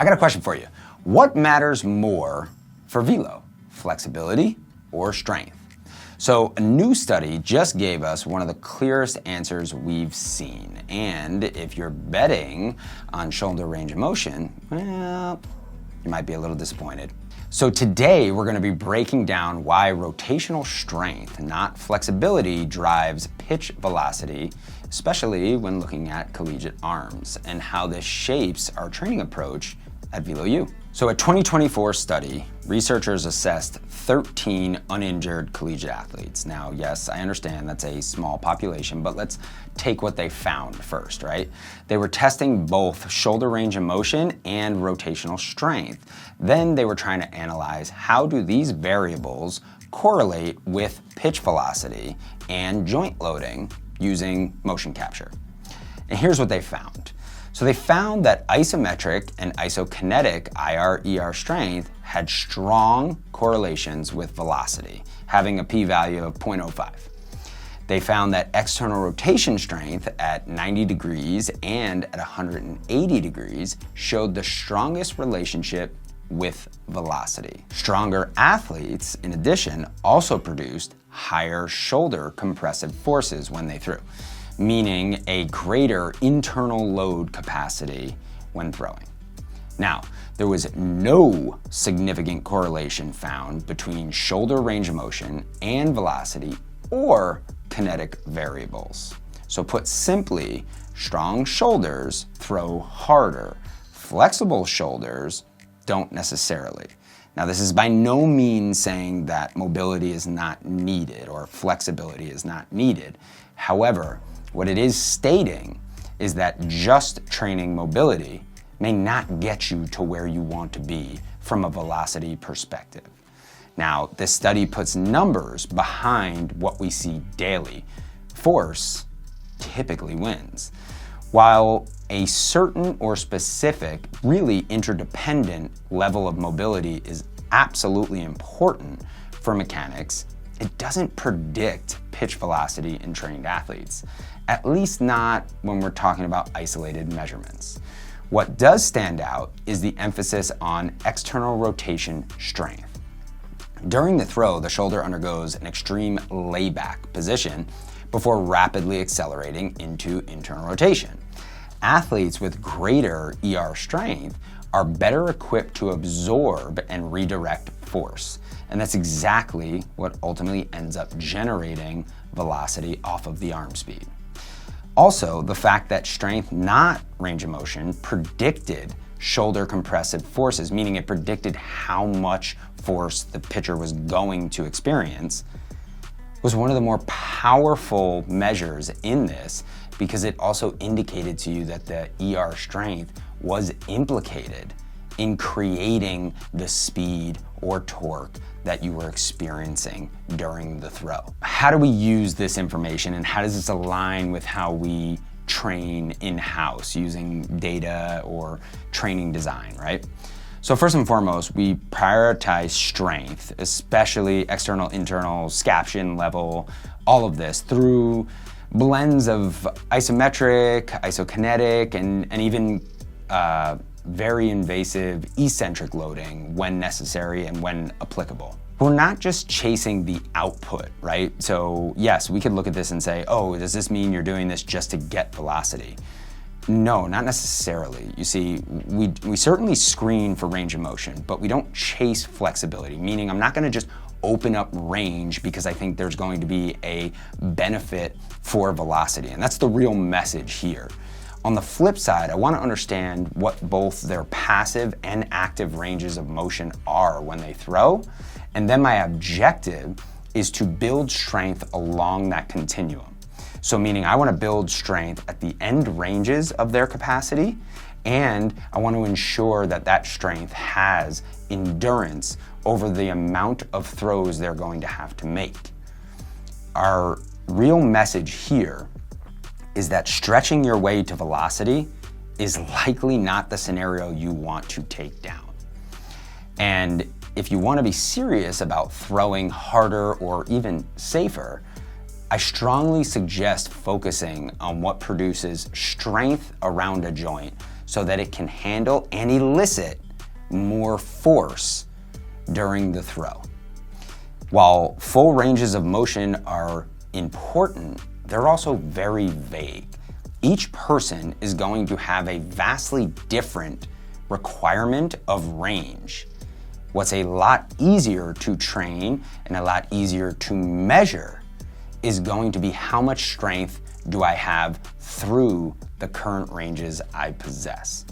I got a question for you. What matters more for velo, flexibility or strength? So a new study just gave us one of the clearest answers we've seen. And if you're betting on shoulder range of motion, well, you might be a little disappointed. So today we're going to be breaking down why rotational strength, not flexibility, drives pitch velocity, especially when looking at collegiate arms, and how this shapes our training approach at VeloU. So a 2024 study, researchers assessed 13 uninjured collegiate athletes. Now, yes, I understand that's a small population, but let's take what they found first, right? They were testing both shoulder range of motion and rotational strength. Then they were trying to analyze how do these variables correlate with pitch velocity and joint loading using motion capture. And here's what they found. So they found that isometric and isokinetic IR-ER strength had strong correlations with velocity, having a p-value of 0.05. They found that external rotation strength at 90 degrees and at 180 degrees showed the strongest relationship with velocity. Stronger athletes, in addition, also produced higher shoulder compressive forces when they threw, meaning a greater internal load capacity when throwing. Now, there was no significant correlation found between shoulder range of motion and velocity or kinetic variables. So put simply, strong shoulders throw harder. Flexible shoulders don't necessarily. Now, this is by no means saying that mobility is not needed or flexibility is not needed. However, what it is stating is that just training mobility may not get you to where you want to be from a velocity perspective. Now, this study puts numbers behind what we see daily. Force typically wins. While a certain or specific, really interdependent level of mobility is absolutely important for mechanics, it doesn't predict pitch velocity in trained athletes, at least not when we're talking about isolated measurements. What does stand out is the emphasis on external rotation strength. During the throw, the shoulder undergoes an extreme layback position before rapidly accelerating into internal rotation. Athletes with greater ER strength are better equipped to absorb and redirect force. And that's exactly what ultimately ends up generating velocity off of the arm speed. Also, the fact that strength, not range of motion, predicted shoulder compressive forces, meaning it predicted how much force the pitcher was going to experience, was one of the more powerful measures in this, because it also indicated to you that the ER strength was implicated in creating the speed or torque that you were experiencing during the throw. How do we use this information, and how does this align with how we train in-house using data or training design, right? So first and foremost, we prioritize strength, especially external, internal, scaption level, all of this through blends of isometric, isokinetic, and even very invasive eccentric loading when necessary and when applicable. We're not just chasing the output, right? So yes, we could look at this and say, oh, does this mean you're doing this just to get velocity? No, not necessarily. You see, we certainly screen for range of motion, but we don't chase flexibility, meaning I'm not gonna just open up range because I think there's going to be a benefit for velocity. And that's the real message here. On the flip side, I want to understand what both their passive and active ranges of motion are when they throw. And then my objective is to build strength along that continuum. So meaning I want to build strength at the end ranges of their capacity, and I want to ensure that that strength has endurance over the amount of throws they're going to have to make. Our real message here is that stretching your way to velocity is likely not the scenario you want to take down. And if you want to be serious about throwing harder or even safer, I strongly suggest focusing on what produces strength around a joint so that it can handle and elicit more force during the throw. While full ranges of motion are important, they're also very vague. Each person is going to have a vastly different requirement of range. What's a lot easier to train and a lot easier to measure is going to be how much strength do I have through the current ranges I possess.